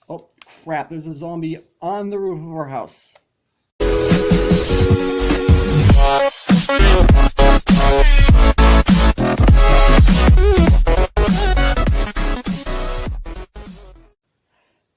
Oh, crap, there's a zombie on the roof of our house.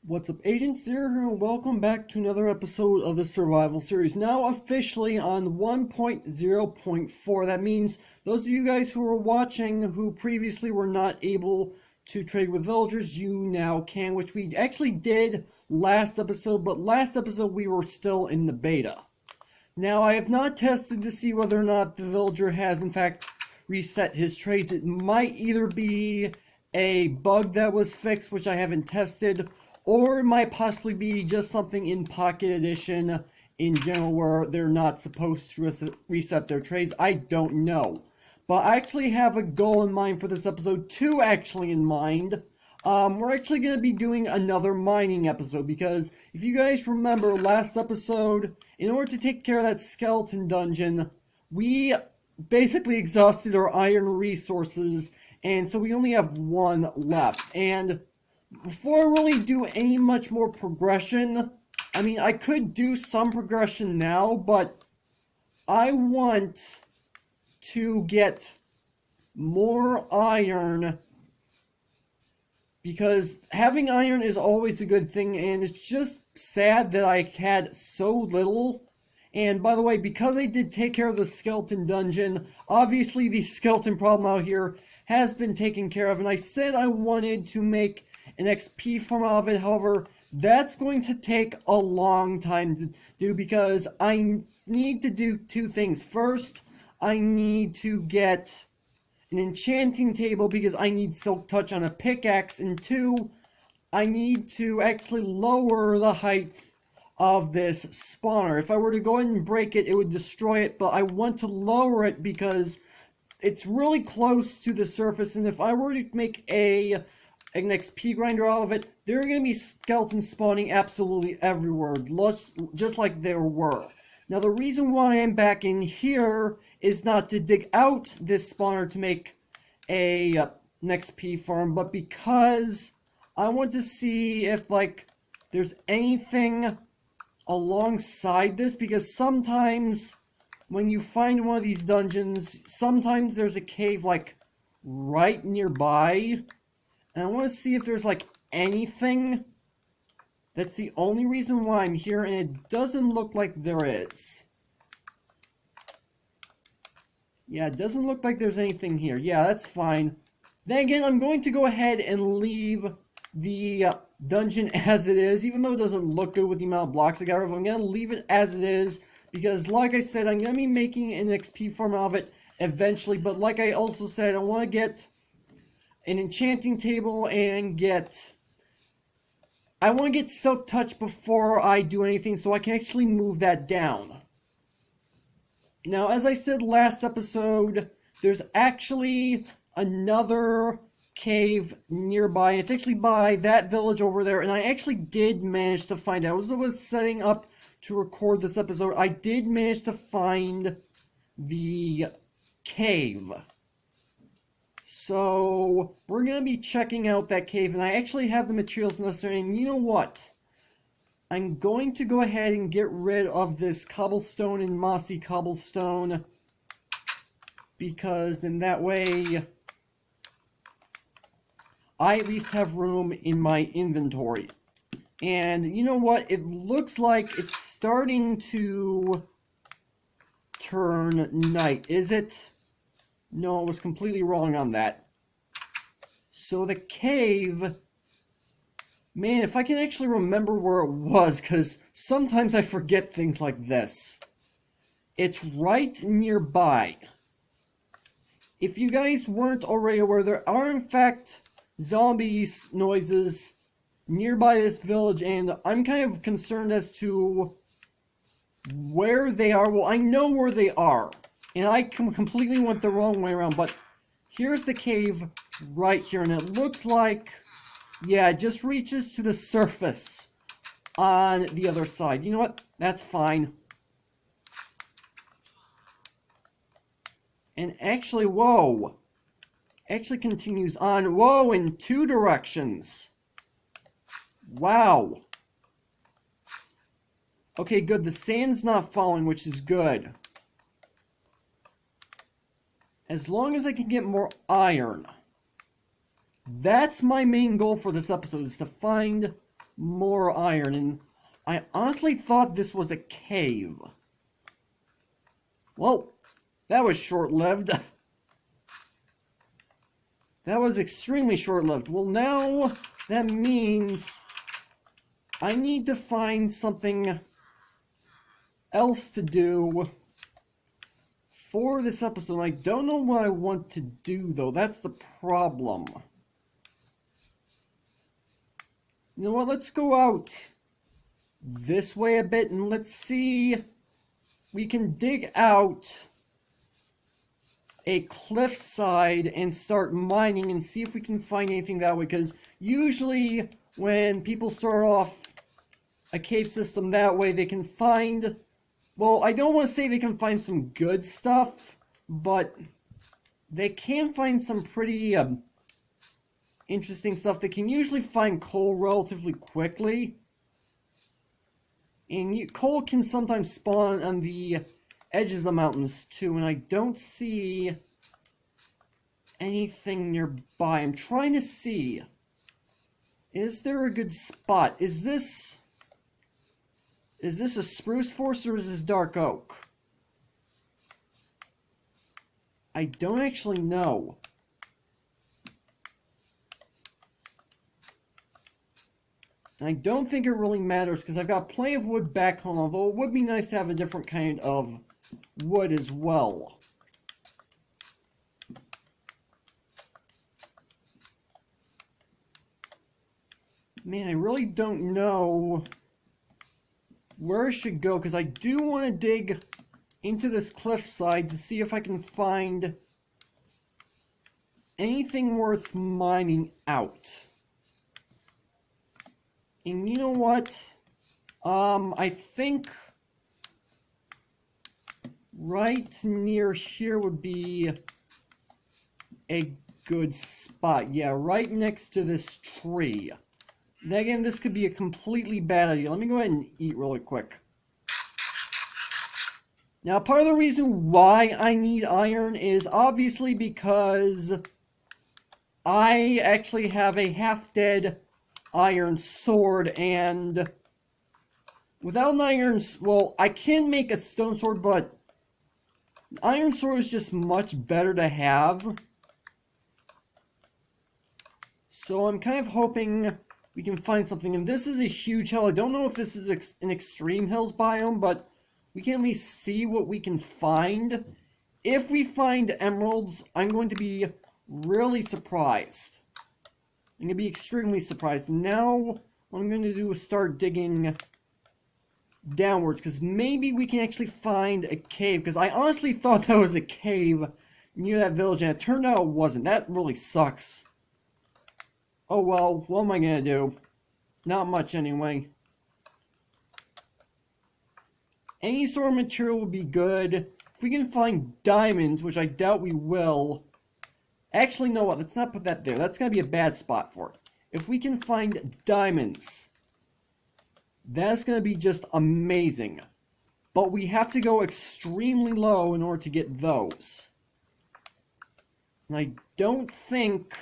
What's up, agents? Here, and welcome back to another episode of the survival series. Now officially on 1.0.4. That means those of you guys who are watching who previously were not able to trade with villagers, you now can, which we actually did last episode, but last episode we were still in the beta. Now, I have not tested to see whether or not the villager has in fact reset his trades. It might either be a bug that was fixed, which I haven't tested, or it might possibly be just something in Pocket Edition in general where they're not supposed to reset their trades. I don't know. But I actually have a goal in mind for this episode, two actually in mind. We're actually going to be doing another mining episode, because if you guys remember last episode, in order to take care of that skeleton dungeon, we basically exhausted our iron resources, and so we only have one left. And before I really do any much more progression, I mean, I could do some progression now, but I want to get more iron, because having iron is always a good thing, and it's just sad that I had so little. And by the way, because I did take care of the skeleton dungeon, obviously the skeleton problem out here has been taken care of, and I said I wanted to make an XP farm out of it. However, that's going to take a long time to do, because I need to do two things. First, I need to get an enchanting table, because I need silk touch on a pickaxe, and two, I need to actually lower the height of this spawner. If I were to go ahead and break it, it would destroy it, but I want to lower it because it's really close to the surface, and if I were to make an XP grinder out of it, there are going to be skeletons spawning absolutely everywhere, just like there were. Now, the reason why I'm back in here is not to dig out this spawner to make an XP farm, but because I want to see if, like, there's anything alongside this, because sometimes when you find one of these dungeons, sometimes there's a cave, like, right nearby, and I want to see if there's, like, anything. That's the only reason why I'm here, and it doesn't look like there is. Yeah, it doesn't look like there's anything here. Yeah, that's fine. Then again, I'm going to go ahead and leave the dungeon as it is, even though it doesn't look good with the amount of blocks I got rid of. I'm going to leave it as it is, because like I said, I'm going to be making an XP farm out of it eventually, but like I also said, I want to get an enchanting table and I want to get silk touch before I do anything, so I can actually move that down. Now, as I said last episode, there's actually another cave nearby. It's actually by that village over there, and I actually did manage to find it. As I was setting up to record this episode, I did manage to find the cave. So, we're going to be checking out that cave, and I actually have the materials necessary, and you know what? I'm going to go ahead and get rid of this cobblestone and mossy cobblestone, because then that way I at least have room in my inventory. And you know what? It looks like it's starting to turn night, is it? No, I was completely wrong on that. So the cave, man, if I can actually remember where it was, because sometimes I forget things like this. It's right nearby. If you guys weren't already aware, there are in fact zombie noises nearby this village, and I'm kind of concerned as to where they are. Well, I know where they are, and I completely went the wrong way around, but here's the cave right here, and it looks like, yeah, it just reaches to the surface on the other side. You know what? That's fine. And actually, whoa. Actually continues on, whoa, in two directions. Wow. Okay, good. The sand's not falling, which is good. As long as I can get more iron. That's my main goal for this episode, is to find more iron. And I honestly thought this was a cave. Well, that was short-lived. That was extremely short-lived. Well, now that means I need to find something else to do for this episode. I don't know what I want to do, though. That's the problem. You know what? Let's go out this way a bit and let's see. We can dig out a cliffside and start mining and see if we can find anything that way. Because usually when people start off a cave system that way, they can find... Well, I don't want to say they can find some good stuff, but they can find some pretty interesting stuff. They can usually find coal relatively quickly. And coal can sometimes spawn on the edges of mountains too, and I don't see anything nearby. I'm trying to see. Is there a good spot? Is this a spruce forest or is this dark oak? I don't actually know. I don't think it really matters because I've got plenty of wood back home, although it would be nice to have a different kind of wood as well. Man, I really don't know where I should go, because I do want to dig into this cliffside to see if I can find anything worth mining out. And you know what? I think right near here would be a good spot. Yeah, right next to this tree. Now again, this could be a completely bad idea. Let me go ahead and eat really quick. Now, part of the reason why I need iron is obviously because I actually have a half-dead iron sword, and without an iron... Well, I can make a stone sword, but iron sword is just much better to have. So I'm kind of hoping we can find something. And this is a huge hill. I don't know if this is an extreme hills biome, but we can at least see what we can find. If we find emeralds, I'm going to be really surprised. I'm going to be extremely surprised. Now, what I'm going to do is start digging downwards, because maybe we can actually find a cave, because I honestly thought that was a cave near that village, and it turned out it wasn't. That really sucks. Oh well, what am I going to do? Not much anyway. Any sort of material would be good. If we can find diamonds, which I doubt we will. Actually, no, let's not put that there. That's going to be a bad spot for it. If we can find diamonds, that's going to be just amazing. But we have to go extremely low in order to get those. And I don't think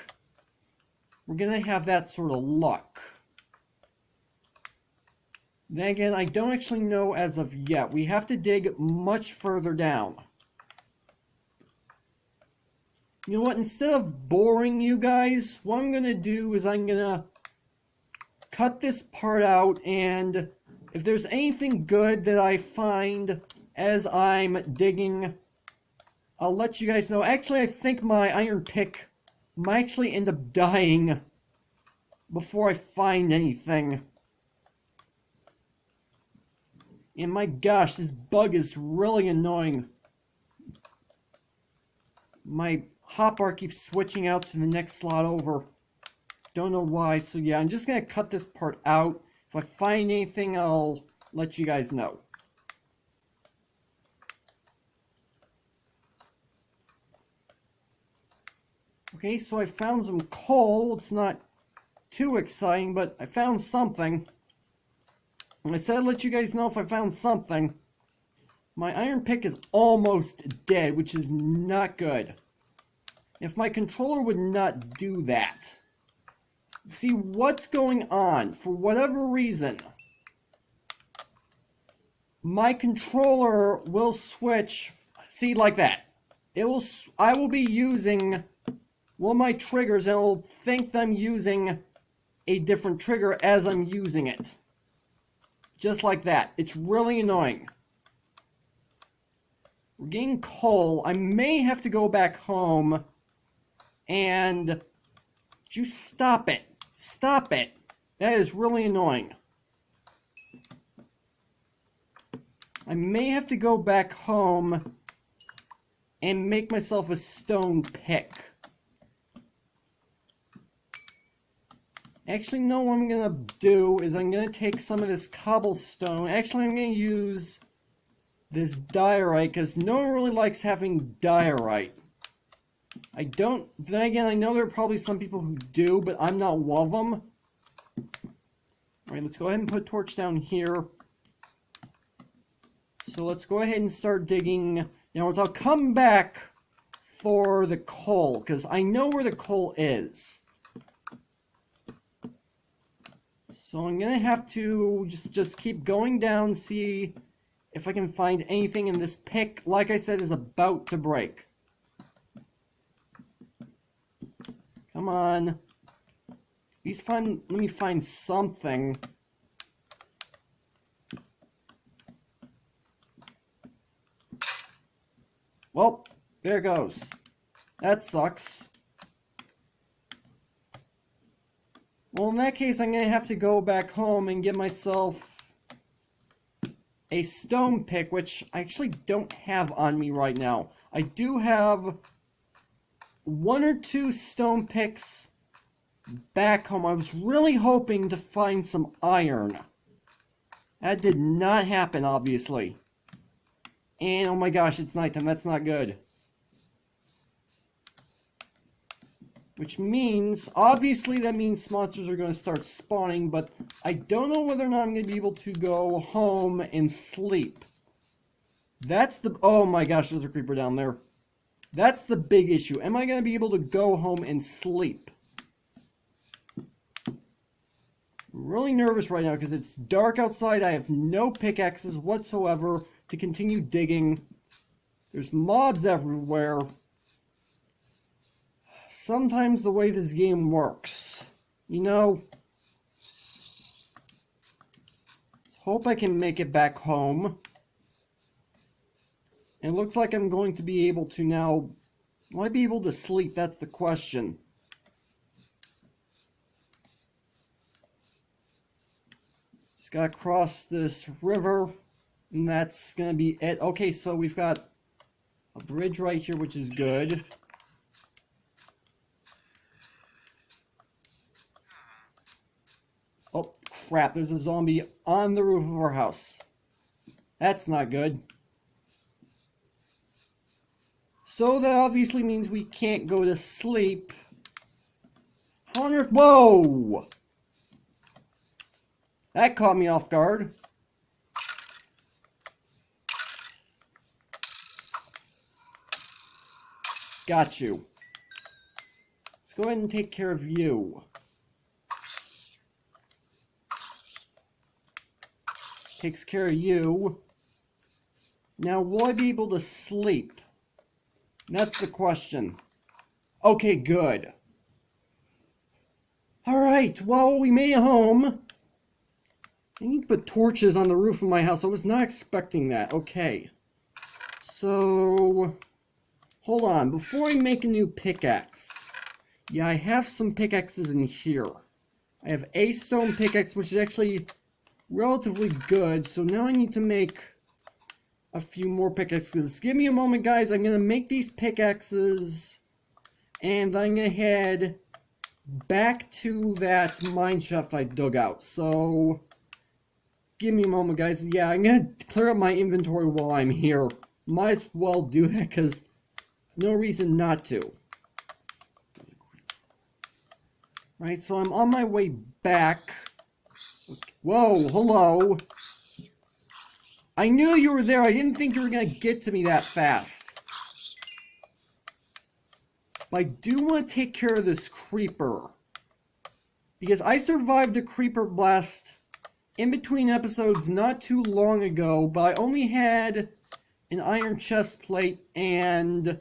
we're going to have that sort of luck. Then again, I don't actually know as of yet. We have to dig much further down. You know what? Instead of boring you guys, what I'm going to do is I'm going to cut this part out, and if there's anything good that I find as I'm digging, I'll let you guys know. Actually, I think my iron pick might actually end up dying before I find anything. And my gosh, this bug is really annoying. My hotbar keeps switching out to the next slot over. Don't know why. So yeah, I'm just going to cut this part out. If I find anything, I'll let you guys know. Okay, so I found some coal. It's not too exciting, but I found something. And I said I'd let you guys know if I found something. My iron pick is almost dead, which is not good. If my controller would not do that. See what's going on. For whatever reason, my controller will switch. See, like that. I will be using one of my triggers and it will think that I'm using a different trigger as I'm using it. Just like that. It's really annoying. We're getting coal. I may have to go back home and... Just stop it. Stop it. That is really annoying. I may have to go back home and make myself a stone pick. Actually, no, what I'm going to do is I'm going to take some of this cobblestone. Actually, I'm going to use this diorite, because no one really likes having diorite. Then again, I know there are probably some people who do, but I'm not one of them. Alright, let's go ahead and put a torch down here. So let's go ahead and start digging. Now, I'll come back for the coal, because I know where the coal is. So I'm going to have to just keep going down, see if I can find anything in this pick. Like I said, is about to break. Come on. Let me find something. Well, there goes. That sucks. Well, in that case, I'm going to have to go back home and get myself a stone pick, which I actually don't have on me right now. I do have 1 or 2 stone picks back home. I was really hoping to find some iron. That did not happen, obviously. And oh my gosh, it's nighttime. That's not good. Which means, obviously that means monsters are going to start spawning, but I don't know whether or not I'm going to be able to go home and sleep. Oh my gosh, there's a creeper down there. That's the big issue. Am I going to be able to go home and sleep? I'm really nervous right now because it's dark outside. I have no pickaxes whatsoever to continue digging. There's mobs everywhere. Sometimes the way this game works, you know, hope I can make it back home. It looks like I'm going to be able to now. Will I be able to sleep? That's the question. Just gotta cross this river, and that's gonna be it. Okay, so we've got a bridge right here, which is good. Oh, crap, there's a zombie on the roof of our house. That's not good. So that obviously means we can't go to sleep. How on earth? Whoa! That caught me off guard. Got you. Let's go ahead and take care of you. Takes care of you. Now, will I be able to sleep? That's the question. Okay, good. Alright, well, we made it home. I need to put torches on the roof of my house. I was not expecting that. Okay. So, hold on. Before I make a new pickaxe. Yeah, I have some pickaxes in here. I have a stone pickaxe, which is actually relatively good. So now I need to make a few more pickaxes. Give me a moment, guys. I'm going to make these pickaxes. And I'm going to head back to that mine shaft I dug out. So, give me a moment, guys. Yeah, I'm going to clear up my inventory while I'm here. Might as well do that, because no reason not to. Right, so I'm on my way back. Whoa, hello. I knew you were there. I didn't think you were going to get to me that fast. But I do want to take care of this creeper. Because I survived a creeper blast in between episodes not too long ago, but I only had an iron chest plate, and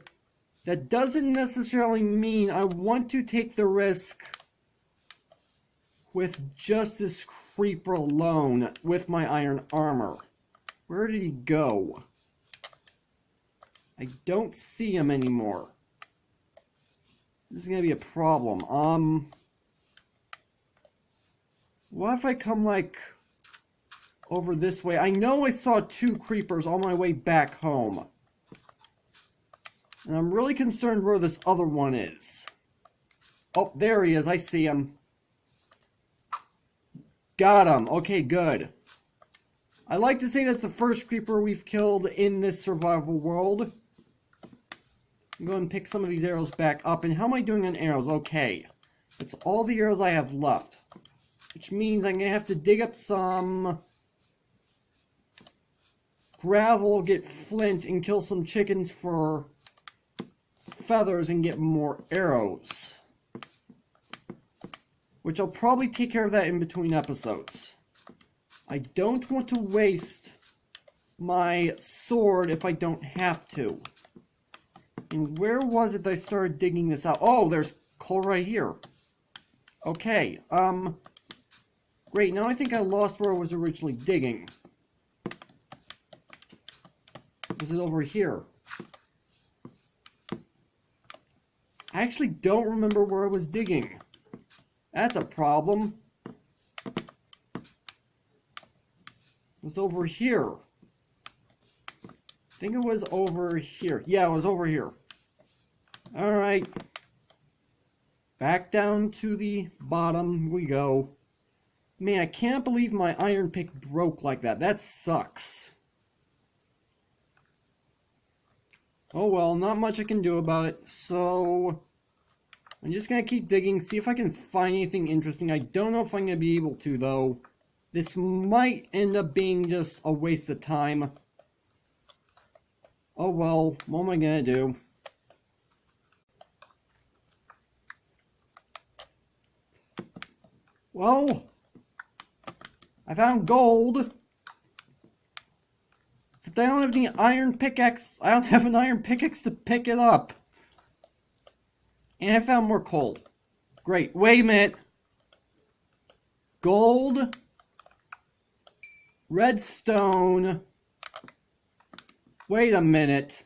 that doesn't necessarily mean I want to take the risk with just this creeper alone with my iron armor. Where did he go? I don't see him anymore. This is gonna be a problem. What if I come, like, over this way? I know I saw 2 creepers on my way back home. And I'm really concerned where this other one is. Oh, there he is. I see him. Got him. Okay, good. I like to say that's the first creeper we've killed in this survival world. I'm going to pick some of these arrows back up. And how am I doing on arrows? Okay. That's all the arrows I have left. Which means I'm going to have to dig up some gravel, get flint, and kill some chickens for feathers and get more arrows. Which I'll probably take care of that in between episodes. I don't want to waste my sword if I don't have to. And where was it that I started digging this out? Oh, there's coal right here. Okay, great, now I think I lost where I was originally digging. Was it over here? I actually don't remember where I was digging. That's a problem. It was over here. I think it was over here. Yeah, it was over here. Alright. Back down to the bottom we go. Man, I can't believe my iron pick broke like that. That sucks. Oh well, not much I can do about it. So I'm just going to keep digging, see if I can find anything interesting. I don't know if I'm going to be able to, though. This might end up being just a waste of time. Oh well, what am I going to do? Well, I found gold. Except I don't have any iron pickaxe. I don't have an iron pickaxe to pick it up. And I found more coal. Great. Wait a minute. Gold. Redstone. Wait a minute.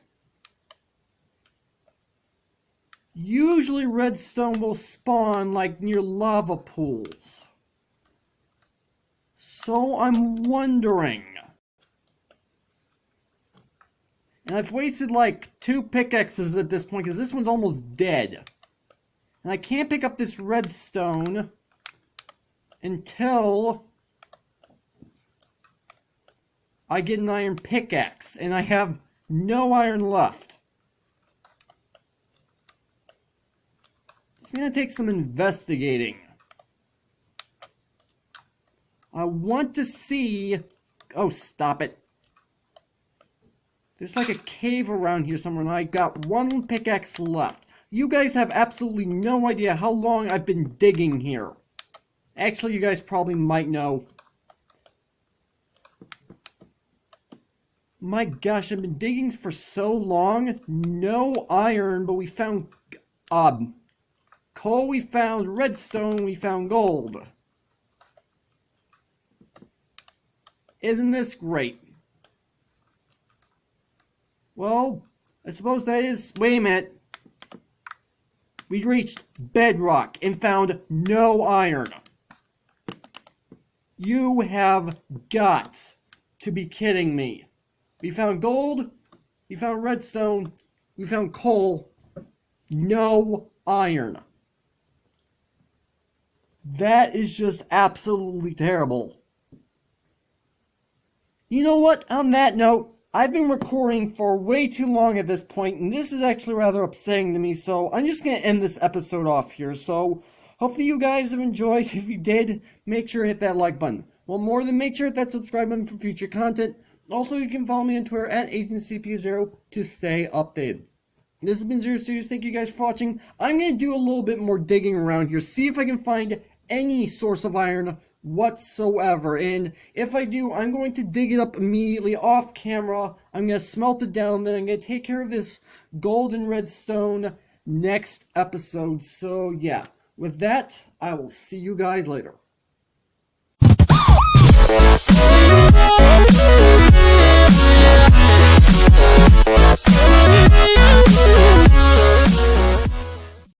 Usually redstone will spawn like near lava pools. So I'm wondering. And I've wasted like 2 pickaxes at this point because this one's almost dead. And I can't pick up this redstone until I get an iron pickaxe. And I have no iron left. It's going to take some investigating. I want to see... Oh, stop it. There's like a cave around here somewhere, and I got 1 pickaxe left. You guys have absolutely no idea how long I've been digging here. Actually, you guys probably might know. My gosh, I've been digging for so long. No iron, but we found coal, we found redstone, we found gold. Isn't this great? Well, I suppose that is... Wait a minute. We reached bedrock and found no iron. You have got to be kidding me. We found gold, we found redstone, we found coal, no iron. That is just absolutely terrible. You know what? On that note, I've been recording for way too long at this point, and this is actually rather upsetting to me, so I'm just going to end this episode off here. So, Hopefully you guys have enjoyed. If you did, make sure to hit that like button. Well, more than make sure to hit that subscribe button for future content. Also, you can follow me on Twitter at AgentCPU0 to stay updated. This has been Zero Studios. Thank you guys for watching. I'm going to do a little bit more digging around here, see if I can find any source of iron whatsoever. And if I do, I'm going to dig it up immediately off camera. I'm going to smelt it down, then I'm going to take care of this gold and red stone next episode. So yeah, with that, I will see you guys later.